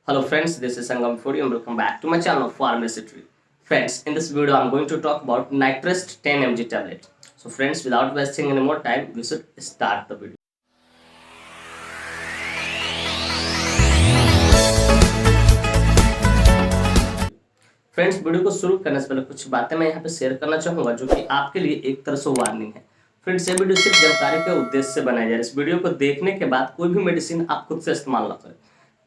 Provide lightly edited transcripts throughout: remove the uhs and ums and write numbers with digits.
Hello friends, this is Sangam Fodi and welcome back to my channel Pharmacy Tree. Friends, in this video I'm going to talk about Nitrest 10 mg tablet. So friends, without wasting any more time, we should start the video. Friends, video को शुरू करने से पहले कुछ बातें मैं यहाँ पे शेयर करना चाहूँगा जो कि आपके लिए एक तरह से वार्निंग है। फ्रेंड्स, ये वीडियो सिर्फ जानकारी के उद्देश्य से बनाया जा रहा है। इस वीडियो को देखने के बाद कोई भी मेडिसिन आप खुद से इस्तेमाल ना करें,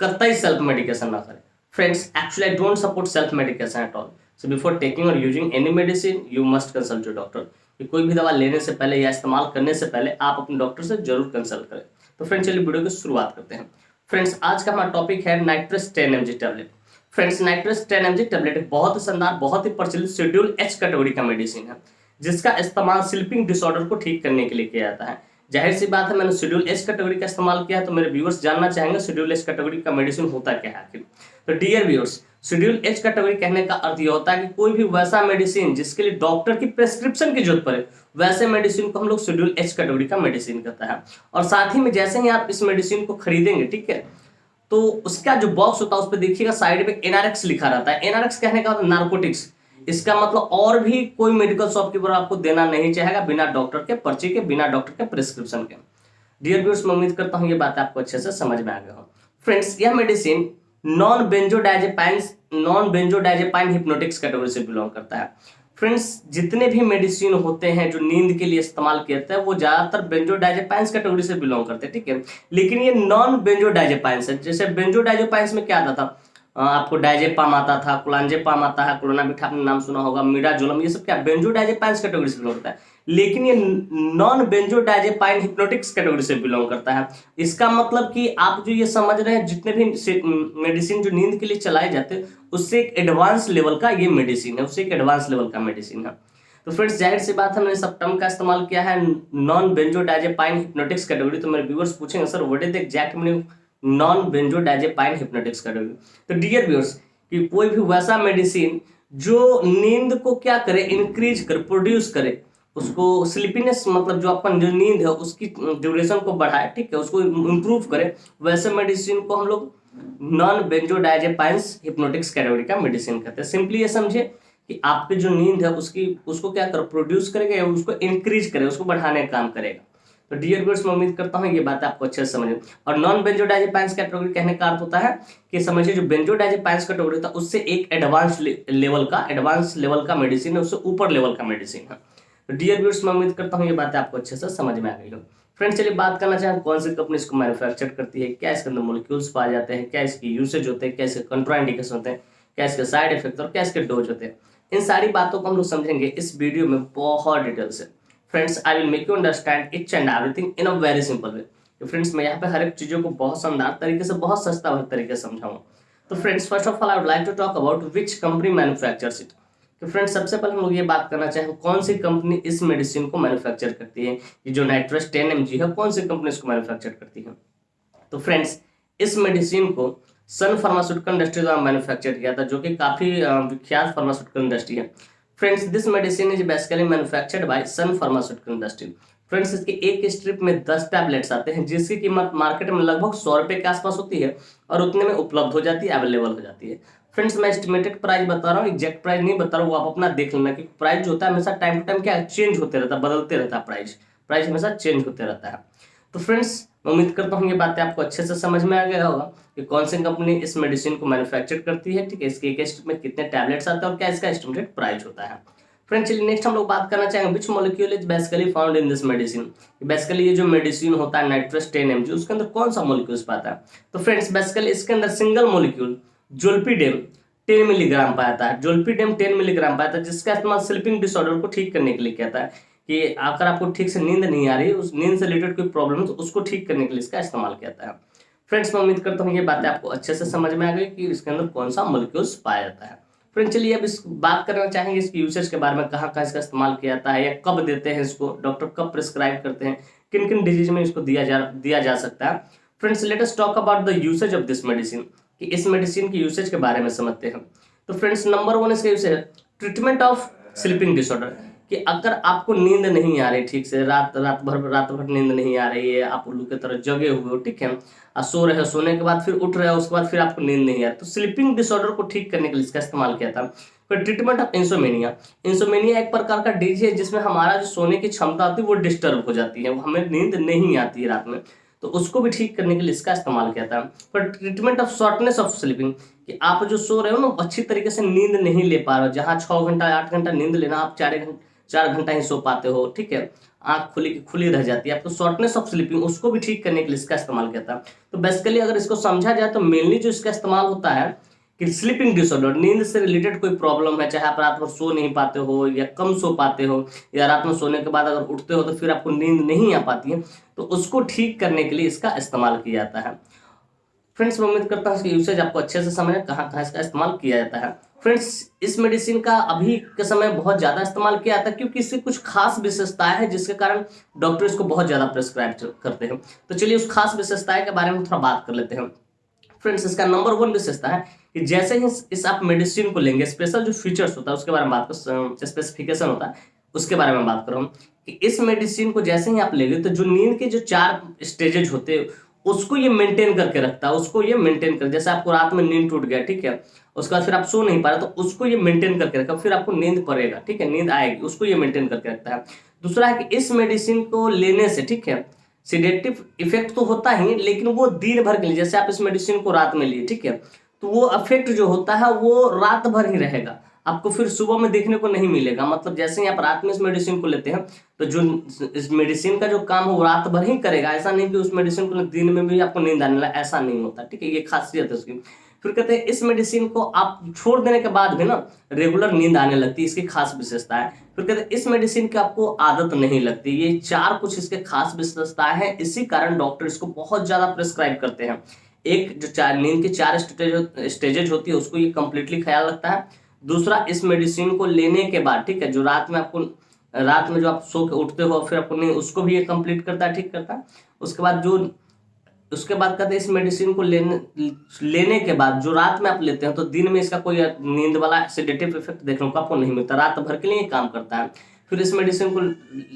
कतई सेल्फ मेडिकेशन ना करें। Friends, actually I don't support self medication at all. So before taking और using any medicine you must consult your doctor. कि कोई भी दवा लेने से पहले या इस्तेमाल करने से पहले आप अपने डॉक्टर से जरूर कंसल्ट करें। तो फ्रेंड्स, चलिए वीडियो की शुरुआत करते हैं। फ्रेंड्स, आज का हमारा टॉपिक है Nitrest 10 mg tablet. Friends, Nitrest 10 mg tablet एक बहुत ही शानदार, बहुत ही प्रचलित शेड्यूल एच कैटेगरी का मेडिसिन है, जिसका इस्तेमाल स्लीपिंग डिसऑर्डर को ठीक करने के लिए किया जाता है। जाहिर सी बात है, मैंने शेड्यूल एच कैटेगरी का इस्तेमाल किया है, तो मेरे व्यूअर्स जानना चाहेंगे शेड्यूल एच कैटेगरी का मेडिसिन होता क्या है आखिर। तो dear viewers, schedule H category कहने का अर्थ यह होता है कि कोई भी वैसा मेडिसिन जिसके लिए डॉक्टर की प्रेस्क्रिप्शन की जरूरत पड़े, वैसे मेडिसिन को हम लोग शेड्यूल एच कैटेगरी का मेडिसिन कहता है। और साथ ही में जैसे ही आप इस मेडिसिन को खरीदेंगे, ठीक है, तो उसका जो बॉक्स होता है उस पर देखिएगा साइड में एनआरएक्स लिखा रहता है। एनआरएक्स कहने का मतलब नार्कोटिक्स। इसका मतलब और भी कोई मेडिकल शॉपकीपर आपको देना नहीं चाहेगा बिना डॉक्टर के पर्ची के, बिना डॉक्टर के प्रिस्क्रिप्शन के। डियर व्यूअर्स, मैं उम्मीद करता हूँ ये बात आपको अच्छे से समझ में आ गया हो। फ्रेंड्स, यह medicine non benzodiazepine hypnotics category से बिलोंग करता है। फ्रेंड्स, जितने भी मेडिसिन होते हैं जो नींद के लिए इस्तेमाल किए जाते हैं वो ज्यादातर बेंजोडायजेपाइंस कैटेगरी से बिलोंग करते हैं, ठीक है। लेकिन ये नॉन बेंजोडायजेपाइंस है। जैसे बेंजोडायजेपाइंस में क्या आता था, आपको डायजेपाम आता था, क्लोंजेपाम आता है, क्लोनाबिट आपने नाम सुना होगा, मिडाजोलम, ये सब क्या बेंजोडायजेपाइंस कैटेगरी से बिलोंग करता है। लेकिन ये नॉन बेंजोडायजेपाइन हिप्नोटिक्स कैटेगरी से बिलोंग करता है। इसका मतलब कि आप जो ये समझ रहे हैं, जितने भी मेडिसिन जो नींद के लिए चलाए जाते हैं उससे एक एडवांस लेवल का ये मेडिसिन है, उससे एक एडवांस लेवल का मेडिसिन है। तो फ्रेंड्स, जाहिर सी बात है, मैंने सब टर्म का इस्तेमाल किया है, नॉन बेंजोडायजेपाइन हिप्नोटिक्स कैटेगरी। तो मेरे व्यूअर्स पूछेंगे sir what is the exact meaning non benzodiazepine hypnotics category. तो डियर व्यूअर्स, कि कोई भी वैसा मेडिसिन जो नींद को क्या करे, इंक्रीज करे, प्रोड्यूस करे, उसको स्लीपीनेस मतलब जो आपका जो नींद है उसकी ड्यूरेशन को बढ़ाए, ठीक है, उसको इम्प्रूव करे, वैसे मेडिसिन को हम लोग नॉन बेंजोडायजेपाइन्स हिप्नोटिक्स कैटेगरी का मेडिसिन कहते हैं। सिंपली ये समझिए कि आपकी जो नींद है उसको क्या करे, प्रोड्यूस करेगा या उसको इंक्रीज करे, उसको बढ़ाने का काम करेगा। तो डियर व्यूअर्स, मैं उम्मीद करता हूँ ये बात आपको अच्छे से समझ। और नॉन बेंजोडायजेपाइन्स कैटेगरी कहने का अर्थ होता है कि समझिए जो बेंजोडायजेपाइन्स कैटेगरी होता है उससे एक एडवांस लेवल का मेडिसिन है, उससे ऊपर लेवल का मेडिसिन है। तो डियर व्यूअर्स, मैं उम्मीद करता हूँ ये बातें आपको अच्छे से समझ में आ गई हो। फ्रेंड्स, चलिए बात करना चाहें कौन सी कंपनी इसको मैन्युफैक्चर करती है, क्या इसके अंदर मोलिक्यूल्स पाए जाते हैं, क्या इसकी यूसेज होते हैं, क्या इसके कंट्राइंडिकेशन होते हैं, क्या इसके साइड इफेक्ट और क्या इसके डोज होते हैं। इन सारी बातों को हम लोग समझेंगे इस वीडियो में बहुत डिटेल से। Friends, I will make you understand each and everything in a very simple way. Friends, मैं यहाँ पे हर एक चीजों को बहुत शानदार तरीके से, बहुत सस्ता तरीके से समझाऊंगा। तो friends, first of all I would like to talk about which company manufactures it. तो फ्रेंड्स, सबसे पहले हम लोग ये बात करना चाहें कौन सी कंपनी इस मेडिसिन को मैन्युफैक्चर करती है। ये जो नाइट्रेस्ट 10 mg है, कौन सी कंपनी इसको मैन्युफैक्चर करती है। तो फ्रेंड्स, इस मेडिसिन को सन फार्मास्यूटिकल इंडस्ट्री द्वारा मैन्युफैक्चर किया था, जो कि काफी विख्यात फार्मास्यूटिकल इंडस्ट्री है। Friends, this medicine is basically manufactured by Sun pharmaceutical industry. Friends, इसके एक स्ट्रिप में 10 टैबलेट्स आते हैं, जिसकी कीमत मार्केट में लगभग 100 रुपए के आसपास होती है और उतने में उपलब्ध हो जाती है, अवेलेबल हो जाती है। फ्रेंड्स, मैं एस्टिमेटेड प्राइस बता रहा हूँ, एग्जैक्ट प्राइस नहीं बता रहा हूँ, वो आप अपना देख लेना कि प्राइस जो होता है हमेशा टाइम टू टाइम क्या चेंज होते रहता है, बदलते रहता है, प्राइस हमेशा चेंज होते रहता है। तो फ्रेंड्स, मैं उम्मीद करता हूँ ये बातें आपको अच्छे से समझ में आ गया होगा कि कौन सी कंपनी इस मेडिसिन को मैन्युफैक्चर करती है, ठीक है, इसके एक स्ट्रिप में कितने टैबलेट्स आते हैं और क्या इसका एस्टिमेटेड प्राइस होता है। फ्रेंड्स, चलिए नेक्स्ट हम लोग बात करना चाहेंगे which molecule is basically found in this medicine. Basically ये जो मेडिसिन होता है नाइट्रेस्ट 10 mg, उसके अंदर कौन सा मॉलिक्यूल्स पाता है। तो फ्रेंड्स, बेसिकली इसके अंदर सिंगल मॉलिक्यूल जोल्पीडेम 10 मिलीग्राम पाता है। जोल्पीडेम 10 मिलीग्राम पाता है, जिसका इस्तेमाल स्लीपिंग डिसऑर्डर को ठीक करने के लिए किया था कि अगर आपको ठीक से नींद नहीं आ रही, उस नींद से रिलेटेड कोई प्रॉब्लम है तो उसको ठीक करने के लिए इसका इस्तेमाल किया था। फ्रेंड्स, मैं उम्मीद करता हूँ ये बातें आपको अच्छे से समझ में आ गई कि इसके अंदर कौन सा मॉलिक्यूल्स पाया जाता है। फ्रेंड्स, चलिए अब इस बात करना चाहेंगे इसकी यूसेज के बारे में, कहाँ कहाँ इसका इस्तेमाल किया जाता है या कब देते हैं इसको, डॉक्टर कब प्रिस्क्राइब करते हैं, किन किन डिजीज में इसको दिया जा सकता है। Friends, let us talk about the usage of this medicine, कि इस मेडिसिन की यूसेज के बारे में समझते हैं। तो फ्रेंड्स, नंबर 1 इसका यूसेज है ट्रीटमेंट ऑफ स्लीपिंग डिसऑर्डर। कि अगर आपको नींद नहीं आ रही ठीक से, रात भर नींद नहीं आ रही है, आप उल्लू की तरह जगे हुए हो, ठीक है, और सो रहे हो, सोने के बाद फिर उठ रहे हो, उसके बाद फिर आपको नींद नहीं आ रही, तो स्लीपिंग डिसऑर्डर को ठीक करने के लिए इसका इस्तेमाल किया था। फिर ट्रीटमेंट ऑफ इंसोमेनिया। इंसोमेनिया एक प्रकार का डिजीज है जिसमें हमारा जो सोने की क्षमता होती है वो डिस्टर्ब हो जाती है, हमें नींद नहीं आती है रात में, तो उसको भी ठीक करने के लिए इसका इस्तेमाल किया था। फिर treatment of shortness of sleeping, कि आप जो सो रहे हो ना अच्छी तरीके से नींद नहीं ले पा रहे हो, जहाँ 6 घंटा 8 घंटा नींद लेना आप 4 घंटा ही सो पाते हो, ठीक है, आंख खुली की खुली रह जाती है, आपको शॉर्टनेस ऑफ स्लीपिंग, उसको भी ठीक करने के लिए इसका इस्तेमाल किया था। तो बेसिकली अगर इसको समझा जाए तो मेनली जो इसका इस्तेमाल होता है कि स्लीपिंग डिसऑर्डर, नींद से रिलेटेड कोई प्रॉब्लम है, चाहे आप रात भर सो नहीं पाते हो या कम सो पाते हो, या रात में सोने के बाद अगर उठते हो तो फिर आपको नींद नहीं आ पाती है, तो उसको ठीक करने के लिए इसका इस्तेमाल किया जाता है। फ्रेंड्स मैं उम्मीद करता हूँ इसकी यूसेज आपको अच्छे से समझ कहाँ कहाँ इसका इस्तेमाल किया जाता है। फ्रेंड्स इस मेडिसिन का अभी के समय बहुत ज़्यादा इस्तेमाल किया जाता है क्योंकि इसकी कुछ खास विशेषताएं हैं जिसके कारण डॉक्टर इसको बहुत ज़्यादा प्रिस्क्राइब करते हैं। तो चलिए उस खास विशेषताएं के बारे में थोड़ा बात कर लेते हैं। फ्रेंड्स इसका नंबर 1 विशेषता है कि जैसे ही इस आप मेडिसिन को लेंगे, स्पेशल जो फीचर्स होता है उसके बारे में बात कर, स्पेसिफिकेशन होता है उसके बारे में बात कर रहा हूँ कि इस मेडिसिन को जैसे ही आप लेंगे तो जो नींद के जो 4 स्टेजेज होते हैं उसको ये मेंटेन करके रखता है, उसको ये मेंटेन कर, जैसे आपको रात में नींद टूट गया, ठीक है, उसके बाद फिर आप सो नहीं पा रहे तो उसको ये मेंटेन करके रखा, फिर आपको नींद पड़ेगा, ठीक है, नींद आएगी, उसको ये मेंटेन करके रखता है। दूसरा है कि इस मेडिसिन को लेने से, ठीक है, सिडेटिव इफेक्ट तो होता ही लेकिन वो दिन भर के लिए, जैसे आप इस मेडिसिन को रात में लिए, ठीक है, तो वो इफेक्ट जो होता है वो रात भर ही रहेगा, आपको फिर सुबह में देखने को नहीं मिलेगा। मतलब जैसे ही आप रात में इस मेडिसिन को लेते हैं तो जो इस मेडिसिन का जो काम है वो रात भर ही करेगा, ऐसा नहीं कि उस मेडिसिन को दिन में भी आपको नींद आने लगा, ऐसा नहीं होता, ठीक है, ये खासियत है उसकी। फिर कहते हैं इस मेडिसिन को आप छोड़ देने के बाद भी ना रेगुलर नींद आने लगती है, इसकी खास विशेषता है। फिर कहते हैं इस मेडिसिन की आपको आदत नहीं लगती, ये 4 कुछ इसके खास विशेषताएं हैं, इसी कारण डॉक्टर इसको बहुत ज्यादा प्रिस्क्राइब करते हैं। एक जो नींद की 4 स्टेजेज होती है उसको ये कंप्लीटली ख्याल रखता है। दूसरा इस मेडिसिन को लेने के बाद, ठीक है, जो रात में जो आप सो के उठते हो फिर आपको नहीं, उसको भी ये कंप्लीट करता है, ठीक करता है। उसके बाद कहते हैं इस मेडिसिन को लेने के बाद जो रात में आप लेते हैं तो दिन में इसका कोई नींद वाला सेडेटिव इफेक्ट देखने को आपको नहीं मिलता, रात भर के लिए काम करता है। फिर इस मेडिसिन को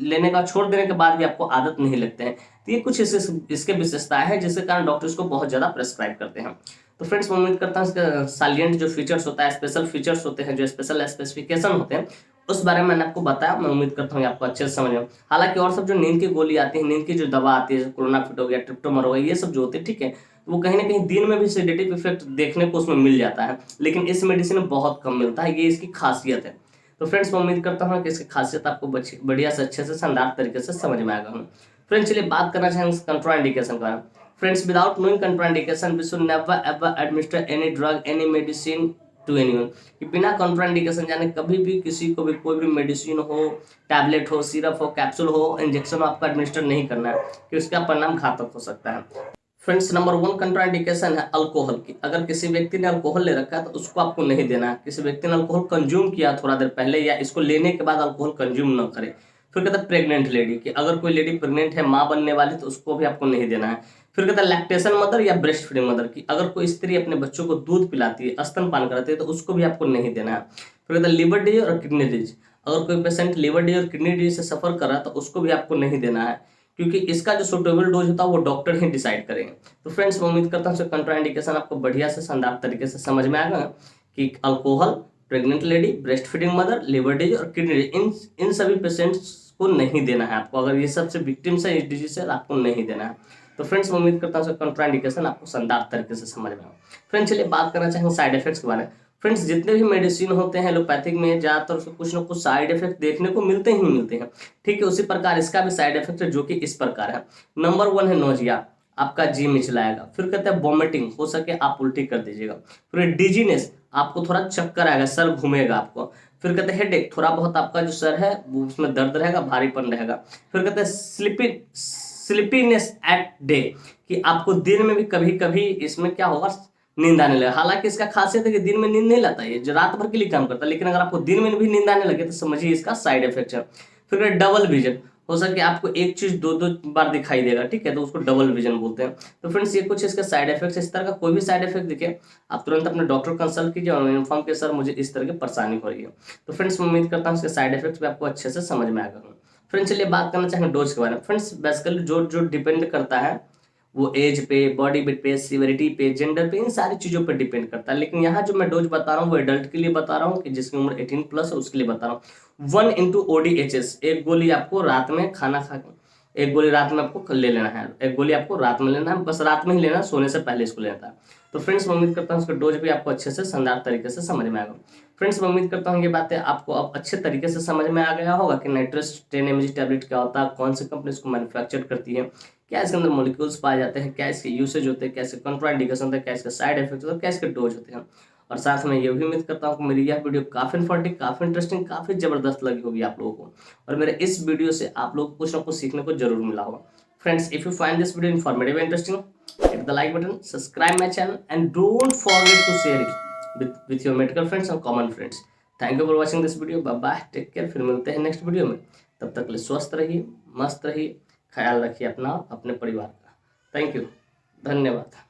लेने का छोड़ देने के बाद भी आपको आदत नहीं लगते हैं। तो ये कुछ इसके विशेषताएं हैं जिसके कारण डॉक्टर इसको बहुत ज्यादा प्रेस्क्राइब करते हैं। तो फ्रेंड्स मैं उम्मीद करता हूँ इसका सालिएंट जो फीचर्स होता है, स्पेशल फीचर्स होते हैं, जो स्पेशल स्पेसिफिकेशन होते हैं, उस बारे में मैंने आपको बताया। मैं उम्मीद करता हूँ आपको अच्छे से समझ में। हालांकि और सब जो नींद की गोली आती है, नींद की जो दवा आती है, क्लोनाफिट हो गया, ट्रिप्टोमर हो गया, ये सब जो होते हैं, ठीक है, तो वो कहीं ना कहीं दिन में भी सेडेटिव इफेक्ट देखने को उसमें मिल जाता है, लेकिन इस मेडिसिन में बहुत कम मिलता है, ये इसकी खासियत है। तो फ्रेंड्स मैं उम्मीद करता हूँ कि इसकी खासियत आपको बढ़िया से अच्छे से शानदार तरीके से समझ में आएगा। फ्रेंड्स चलिए बात करना चाहेंगे कंट्राइंडिकेशन का। Friends without knowing contraindication we should never ever administer any drug any medicine to anyone, कि बिना कंट्राइंडिकेशन जाने कभी भी किसी को भी कोई भी मेडिसिन हो, टैबलेट हो, सिरप हो, कैप्सूल हो, इंजेक्शन हो, आपको एडमिनिस्टर नहीं करना है कि उसका परिणाम घातक हो सकता है। फ्रेंड्स नंबर 1 कंट्राइंडिकेशन है अल्कोहल की। अगर किसी व्यक्ति ने अल्कोहल ले रखा है तो उसको आपको नहीं देना है। किसी व्यक्ति ने अल्कोहल कंज्यूम किया थोड़ा देर पहले या इसको लेने के बाद अल्कोहल कंज्यूम न करे। फिर कहता है प्रेग्नेंट लेडी की, अगर कोई लेडी प्रेग्नेंट है, माँ बनने वाली, तो उसको भी आपको नहीं देना है। फिर कहता है लैक्टेशन मदर या ब्रेस्ट फीडिंग मदर की, अगर कोई स्त्री अपने बच्चों को दूध पिलाती है, स्तनपान कराती है, तो उसको भी आपको नहीं देना है। फिर कहता है लिवर डिजीज और किडनी डिजीज, अगर कोई पेशेंट लिवर डिजीज और किडनी डिजीज से सफर कर रहा है तो उसको भी आपको नहीं देना है, क्योंकि इसका जो सुटेबल डोज होता है वो डॉक्टर ही डिसाइड करेंगे। तो फ्रेंड्स मैं उम्मीद करता हूँ कंट्राइंडिकेशन आपको बढ़िया से शानदार तरीके से समझ में आएगा कि alcohol, pregnant lady, breast feeding mother, liver disease और किडनी डिजीज, इन सभी पेशेंट्स को नहीं देना है आपको। अगर ये सबसे विक्टिम्स है इस डिजीज से, आपको नहीं देना है। तो फ्रेंड्स मैं उम्मीद करता हूँ कंट्राइंडिकेशन आपको शानदार तरीके से समझ में आएगा। फ्रेंड्स चलिए बात करना चाहेंगे साइड इफेक्ट्स के बारे में। फ्रेंड्स जितने भी मेडिसिन होते हैं एलोपैथिक में ज्यादातर उसको कुछ ना कुछ साइड इफेक्ट देखने को मिलते ही मिलते हैं, ठीक है। उसी प्रकार इसका भी साइड इफेक्ट है जो कि इस प्रकार है। नंबर 1 है नोजिया, आपका जी मिचलाएगा। फिर कहते हैं वॉमिटिंग, हो सके आप उल्टी कर दीजिएगा। फिर डिजीनेस, आपको थोड़ा चक्कर आएगा, सर घूमेगा आपको। फिर कहते हैं हेडेक, थोड़ा बहुत आपका जो सर है वो उसमें दर्द रहेगा, भारीपन रहेगा। फिर कहते हैं स्लीपीनेस एट डे, कि आपको दिन में भी कभी कभी इसमें क्या होगा, नींद आने लगे। हालांकि इसका खासियत है कि दिन में नींद नहीं लाता है, जो रात भर के लिए काम करता है, लेकिन अगर आपको दिन में भी नींद आने लगे तो समझिए इसका साइड इफेक्ट है। फिर डबल विजन, हो सके आपको एक चीज दो दो बार दिखाई देगा, ठीक है, तो उसको डबल विजन बोलते हैं। तो फ्रेंड्स ये कुछ इसके साइड इफेक्ट्स, इस तरह का कोई भी साइड इफेक्ट दिखे आप तुरंत अपने डॉक्टर कंसल्ट कीजिए और इन्फॉर्म के सर मुझे इस तरह की परेशानी हो रही है। तो फ्रेंड्स मैं उम्मीद करता हूँ इसके साइड इफेक्ट्स भी आपको अच्छे से समझ में आ गए। फ्रेंड्स चलिए बात करना चाहेंगे डोज के बारे में। फ्रेंड्स बेसिकली जो जो डिपेंड करता है वो एज पे, बॉडी वेट पे, सिवियरिटी पे, जेंडर पे, इन सारी चीज़ों पे डिपेंड करता है। लेकिन यहाँ जो मैं डोज बता रहा हूँ वो एडल्ट के लिए बता रहा हूँ कि जिसकी उम्र 18+ है उसके लिए बता रहा हूँ। 1 × ODHS, एक गोली आपको रात में खाना खा के, एक गोली रात में आपको ले लेना है, एक गोली आपको रात में लेना है, बस रात में ही लेना, सोने से पहले इसको लेना है। तो फ्रेंड्स मैं उम्मीद करता हूँ उसका डोज भी आपको अच्छे से शानदार तरीके से समझ में आएगा। फ्रेंड्स मैं उम्मीद करता हूँ ये बातें आपको अब अच्छे तरीके से समझ में आ गया होगा कि नाइट्रस 10 mg टैबलेट क्या होता है, कौन सी कंपनी इसको मैन्युफैक्चर करती है, क्या इसके अंदर मॉलिक्यूल्स पाए जाते हैं, क्या इसके यूसेज होते हैं, क्या इसके कंट्राइंडिकेशन होते हैं, क्या इसके साइड इफेक्ट्स होते हैं, क्या इसके डोज होते हैं। और साथ में ये भी उम्मीद करता हूँ कि मेरी यह वीडियो काफ़ी इन्फॉर्मेटिव, काफ़ी इंटरेस्टिंग, काफ़ी ज़बरदस्त लगी होगी आप लोगों को, और मेरे इस वीडियो से आप लोग कुछ ना कुछ सीखने को जरूर मिला होगा। Friends, if you find this video informative and interesting, hit the like button, subscribe my channel, and don't forget to share it with your medical friends and common friends. Thank you for watching this video. Bye bye. Take care. फिर मिलते हैं next video में। तब तक के लिए स्वस्थ रहिए, मस्त रहिए, ख्याल रखिए अपना, अपने परिवार का। थैंक यू, धन्यवाद।